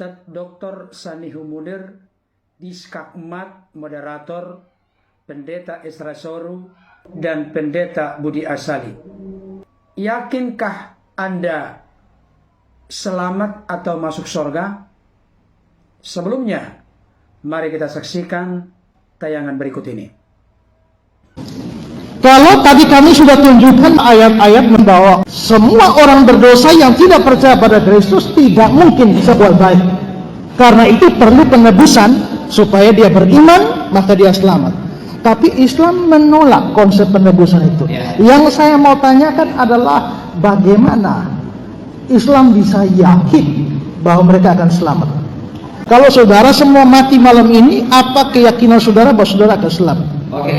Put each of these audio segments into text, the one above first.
Ustadz Dr. Sanihu Munir, Diskakmat, moderator, Pendeta Esra Soru, dan Pendeta Budi Asali. Yakinkah Anda selamat atau masuk surga? Sebelumnya, mari kita saksikan tayangan berikut ini. Kalau tadi kami sudah tunjukkan ayat-ayat membawa semua orang berdosa yang tidak percaya pada Kristus tidak mungkin bisa buat baik. Karena itu perlu penebusan supaya dia beriman maka dia selamat. Tapi Islam menolak konsep penebusan itu. Yang saya mau tanyakan adalah bagaimana Islam bisa yakin bahwa mereka akan selamat. Kalau saudara semua mati malam ini, apa keyakinan saudara bahwa saudara akan selamat? Oke,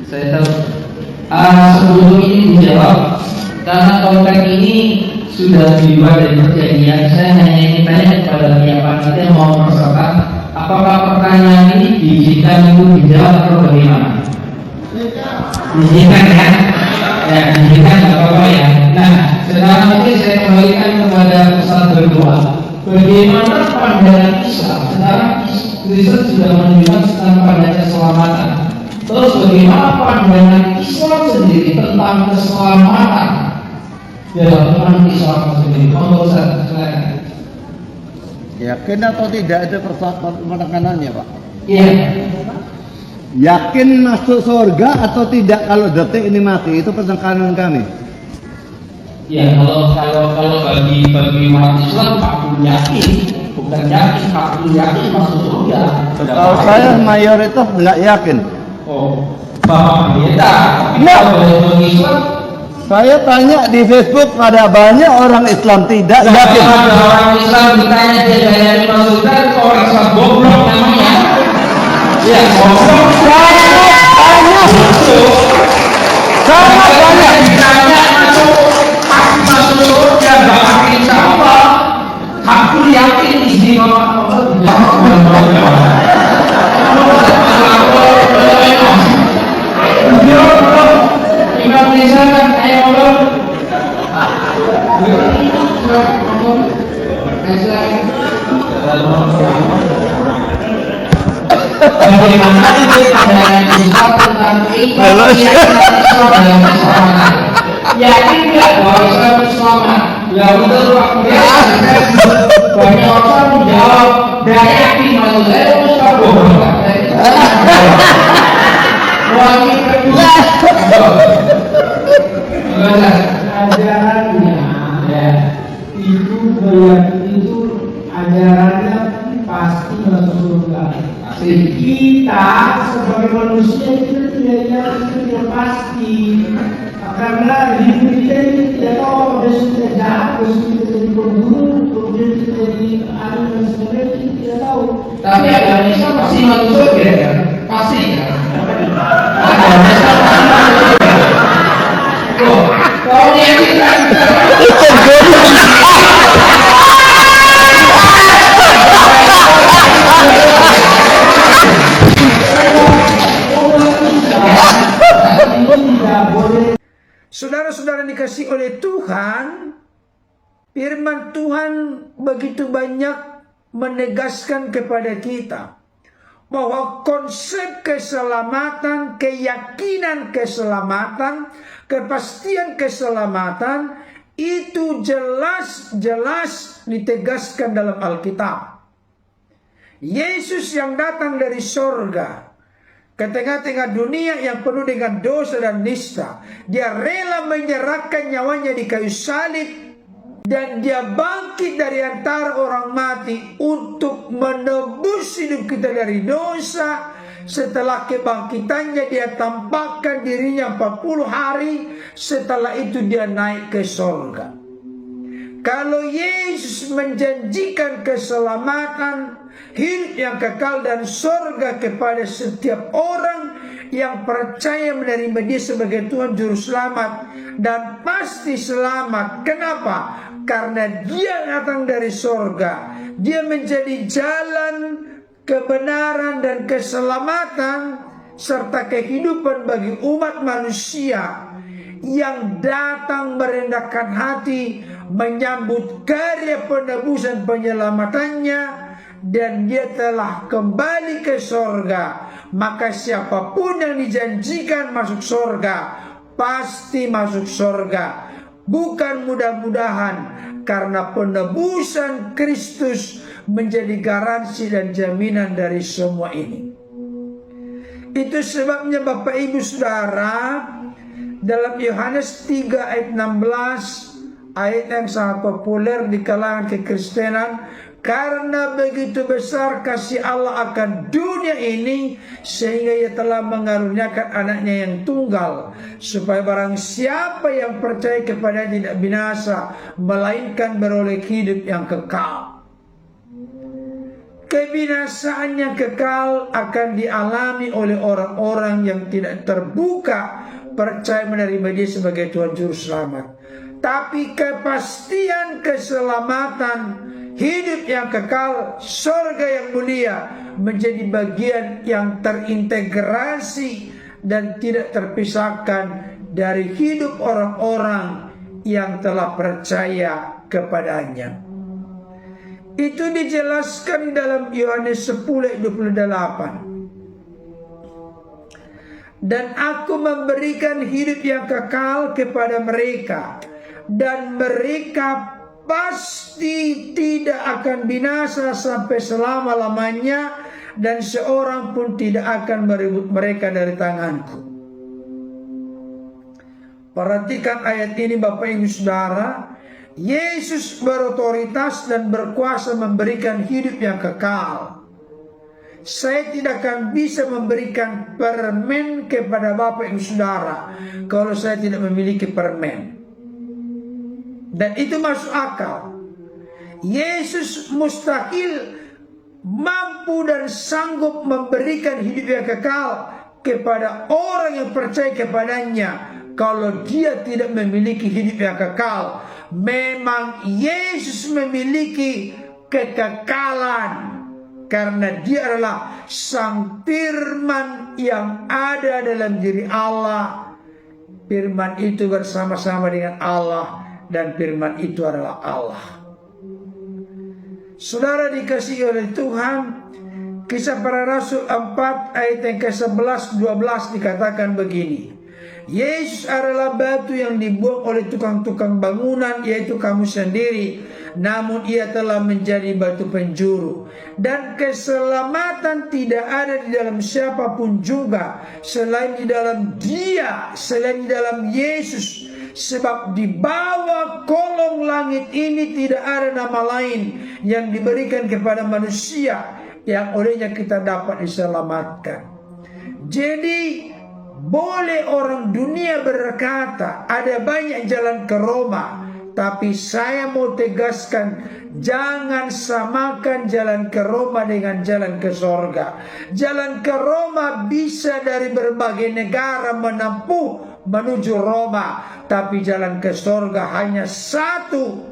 saya tahu. Sebelum ini dijawab, karena konteks ini sudah dibuat dari perjanjian, saya hanya ingin tanya kepada pihak panitia mau peserta, apakah pertanyaan ini diizinkan itu dijawab atau bagaimana? Diizinkan ya? Ya, diizinkan nggak apa-apa ya. Nah, sekarang mungkin saya kembalikan kepada pesan berdua. Bagaimana pandangan Islam? Sekarang Kristen sudah menunjukkan tentang pandangan keselamatan. Terus bagaimana pandangan Islam sendiri tentang keselamatan dalam iman Islam sendiri? Monggo Ustaz, silakan. Yakin atau tidak itu penekanannya, Pak? Iya. Yakin masuk surga atau tidak kalau detik ini mati, itu penekanan kami. Ya, kalau bagi umat Islam aku yakin, bukan yakin, aku yakin masuk surga. Kalau saya mayoritas nggak yakin. Oh, Bapak Pendeta. Nggak. Kalau Islam, Saya tanya di Facebook pada banyak orang Islam tidak yakin. ada orang Islam ditanya dia yakin masuk surga, itu orang Islam goblok namanya. Ya, goblok. Sangat banyak. Ditanya masuk surga, Bapak insya Allah. Aku yakin di bagaimana itu pandangan Islam tentang iman dalam keselamatan? Yakin nggak bahwa Islam selamat? Ya betul Pak. Banyak orang menjawab nggak yakin, maksud saya itu selalu wangi kedua. Ajarannya ya, itu ajarannya pasti masuk surga. Kita sebagai manusia kita tidak pasti, karena hidup kita ini tidak tahu besok kita jahat, besok kita jadi pembunuh, kemudian kita jadi anu dan sebagainya, kita tidak tahu. Tapi agama Islam pasti masuk surga ya, pasti ya. Agama Islam pasti masuk surga. Oh, kalau dia tidak Saudara-saudara dikasih oleh Tuhan, firman Tuhan begitu banyak menegaskan kepada kita bahwa konsep keselamatan, keyakinan keselamatan, kepastian keselamatan itu jelas-jelas ditegaskan dalam Alkitab. Yesus yang datang dari surga ke tengah-tengah dunia yang penuh dengan dosa dan nista, dia rela menyerahkan nyawanya di kayu salib, dan dia bangkit dari antara orang mati untuk menebus hidup kita dari dosa. Setelah kebangkitannya dia tampakkan dirinya 40 hari, setelah itu dia naik ke surga. Kalau Yesus menjanjikan keselamatan, hidup yang kekal dan surga kepada setiap orang yang percaya menerima dia sebagai Tuhan Juru Selamat, dan pasti selamat. Kenapa? Karena dia datang dari surga. Dia menjadi jalan kebenaran dan keselamatan serta kehidupan bagi umat manusia yang datang merendahkan hati menyambut karya penebusan penyelamatannya, dan dia telah kembali ke sorga. Maka siapapun yang dijanjikan masuk sorga pasti masuk sorga, bukan mudah-mudahan, karena penebusan Kristus menjadi garansi dan jaminan dari semua ini. Itu sebabnya Bapak Ibu Saudara, dalam Yohanes 3 ayat 16, ayat yang sangat populer di kalangan kekristenan, karena begitu besar kasih Allah akan dunia ini, sehingga ia telah mengaruniakan anaknya yang tunggal, supaya barang siapa yang percaya kepada tidak binasa, melainkan beroleh hidup yang kekal. Kebinasaan yang kekal akan dialami oleh orang-orang yang tidak terbuka percaya menerima Dia sebagai Tuhan Juru Selamat. Tapi kepastian keselamatan, hidup yang kekal, surga yang mulia menjadi bagian yang terintegrasi dan tidak terpisahkan dari hidup orang-orang yang telah percaya kepadanya. Itu dijelaskan dalam Yohanes 10 ayat 28. Dan aku memberikan hidup yang kekal kepada mereka, dan mereka pasti tidak akan binasa sampai selama-lamanya, dan seorang pun tidak akan merebut mereka dari tanganku. Perhatikan ayat ini Bapak Ibu Saudara. Yesus berotoritas dan berkuasa memberikan hidup yang kekal. Saya tidak akan bisa memberikan permen kepada Bapak Ibu Saudara kalau saya tidak memiliki permen. Dan itu masuk akal. Yesus mustahil mampu dan sanggup memberikan hidup yang kekal kepada orang yang percaya kepadanya kalau dia tidak memiliki hidup yang kekal. Memang Yesus memiliki kekekalan karena Dia adalah Sang Firman yang ada dalam diri Allah. Firman itu bersama-sama dengan Allah, dan firman itu adalah Allah. Saudara dikasihi oleh Tuhan, Kisah Para Rasul 4 ayat yang ke-11-12 dikatakan begini. Yesus adalah batu yang dibuang oleh tukang-tukang bangunan, yaitu kamu sendiri, namun Ia telah menjadi batu penjuru. Dan keselamatan tidak ada di dalam siapapun juga selain di dalam Dia, selain di dalam Yesus. Sebab di bawah kolong langit ini tidak ada nama lain yang diberikan kepada manusia yang olehnya kita dapat diselamatkan. Jadi boleh orang dunia berkata ada banyak jalan ke Roma, tapi saya mau tegaskan, jangan samakan jalan ke Roma dengan jalan ke sorga. Jalan ke Roma bisa dari berbagai negara menempuh menuju Roma, tapi jalan ke sorga hanya satu.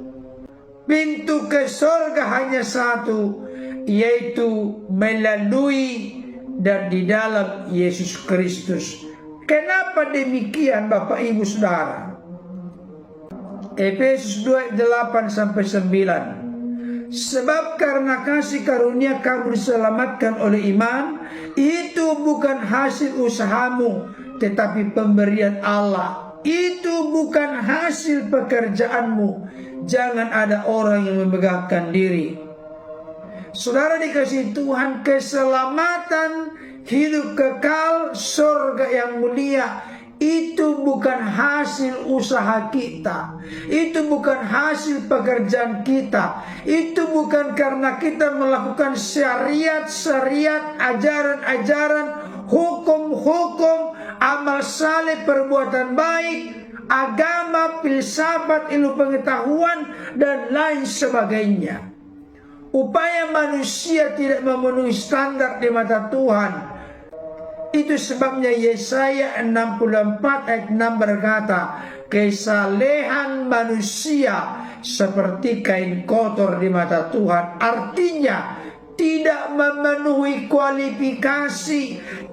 Pintu ke sorga hanya satu, yaitu melalui dan di dalam Yesus Kristus. Kenapa demikian Bapak Ibu Saudara? Efesus 2 ayat 8-9. Sebab karena kasih karunia kamu diselamatkan oleh iman, itu bukan hasil usahamu, tetapi pemberian Allah. Itu bukan hasil pekerjaanmu. Jangan ada orang yang memegahkan diri. Saudara dikasihi Tuhan, keselamatan, hidup kekal, surga yang mulia, itu bukan hasil usaha kita. Itu bukan hasil pekerjaan kita. Itu bukan karena kita melakukan syariat-syariat, ajaran-ajaran, hukum-hukum, amal saleh, perbuatan baik, agama, filsafat, ilmu pengetahuan, dan lain sebagainya. Upaya manusia tidak memenuhi standar di mata Tuhan. Itu sebabnya Yesaya 64 ayat 6 berkata, kesalehan manusia seperti kain kotor di mata Tuhan. Artinya tidak memenuhi kualifikasi,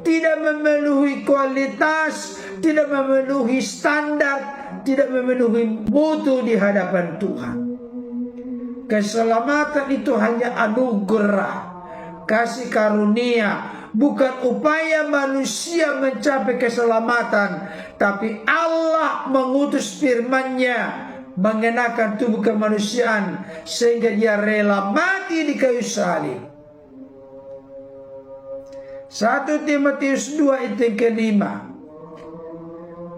tidak memenuhi kualitas, tidak memenuhi standar, tidak memenuhi mutu di hadapan Tuhan. Keselamatan itu hanya anugerah, kasih karunia, bukan upaya manusia mencapai keselamatan, tapi Allah mengutus firman-Nya mengenakan tubuh kemanusiaan sehingga Dia rela mati di kayu salib. 1 Timotius 2 ayat yang kelima.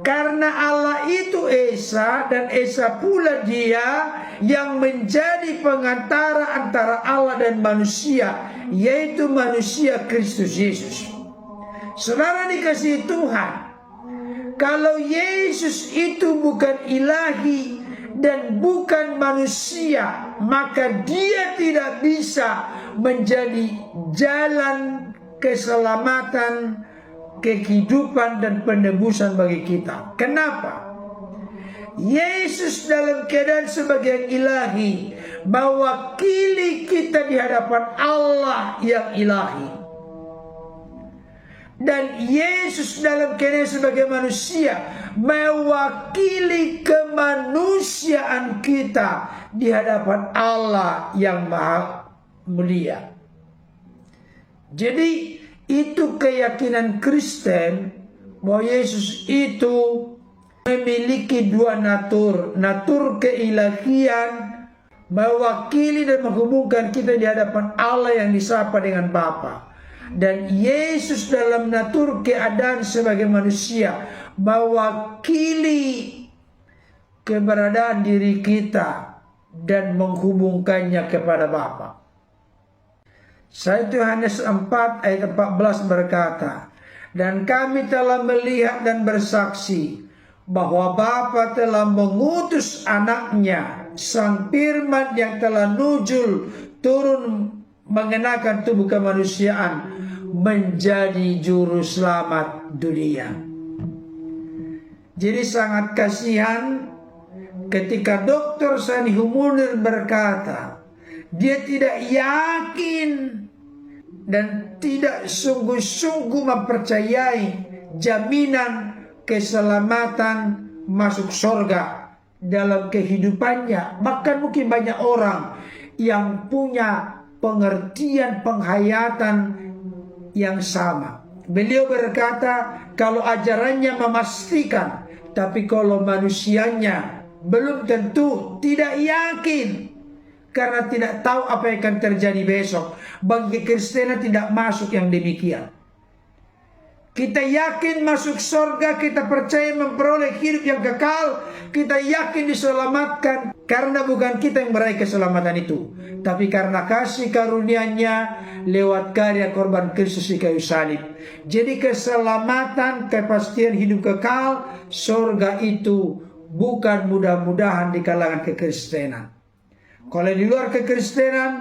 Karena Allah itu Esa, dan Esa pula Dia yang menjadi pengantara antara Allah dan manusia, yaitu manusia Kristus Yesus. Saudara dikasihi Tuhan, kalau Yesus itu bukan ilahi dan bukan manusia, maka Dia tidak bisa menjadi jalan keselamatan, kehidupan dan penebusan bagi kita. Kenapa? Yesus dalam keadaan sebagai ilahi mewakili kita di hadapan Allah yang ilahi, dan Yesus dalam keadaan sebagai manusia mewakili kemanusiaan kita di hadapan Allah yang maha mulia. Jadi itu keyakinan Kristen bahwa Yesus itu memiliki dua natur. Natur keilahian mewakili dan menghubungkan kita di hadapan Allah yang disapa dengan Bapa. Dan Yesus dalam natur keadaan sebagai manusia mewakili keberadaan diri kita dan menghubungkannya kepada Bapa. 1 Yohanes 4 ayat 14 berkata, dan kami telah melihat dan bersaksi bahwa Bapa telah mengutus anaknya, Sang Firman yang telah nuzul turun mengenakan tubuh kemanusiaan, menjadi juru selamat dunia. Jadi sangat kasihan ketika Dr. Sanihu Munir berkata, dia tidak yakin dan tidak sungguh-sungguh mempercayai jaminan keselamatan masuk surga dalam kehidupannya. Bahkan mungkin banyak orang yang punya pengertian penghayatan yang sama. Beliau berkata, kalau ajarannya memastikan, tapi kalau manusianya belum tentu, tidak yakin. Karena tidak tahu apa yang akan terjadi besok. Bagi Kristen tidak masuk yang demikian. Kita yakin masuk surga, kita percaya memperoleh hidup yang kekal, kita yakin diselamatkan. Karena bukan kita yang meraih keselamatan itu, tapi karena kasih karunia-Nya lewat karya korban Kristus di kayu salib. Jadi keselamatan, kepastian hidup kekal, surga itu bukan mudah-mudahan di kalangan kekristenan. Kalau di luar kekristenan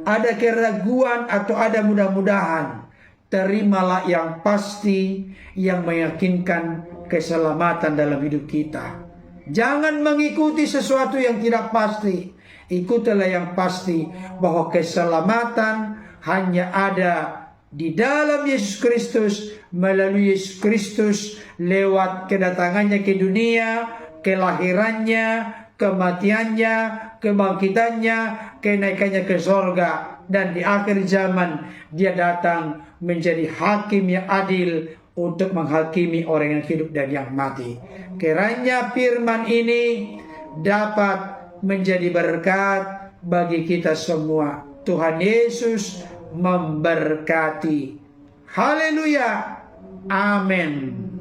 ada keraguan atau ada mudah-mudahan, terimalah yang pasti yang meyakinkan keselamatan dalam hidup kita. Jangan mengikuti sesuatu yang tidak pasti. Ikutilah yang pasti bahwa keselamatan hanya ada di dalam Yesus Kristus, melalui Yesus Kristus, lewat kedatangannya ke dunia, kelahirannya, kematiannya, kebangkitannya, kenaikannya ke sorga, dan di akhir zaman Dia datang menjadi hakim yang adil untuk menghakimi orang yang hidup dan yang mati. Kiranya firman ini dapat menjadi berkat bagi kita semua. Tuhan Yesus memberkati. Haleluya. Amin.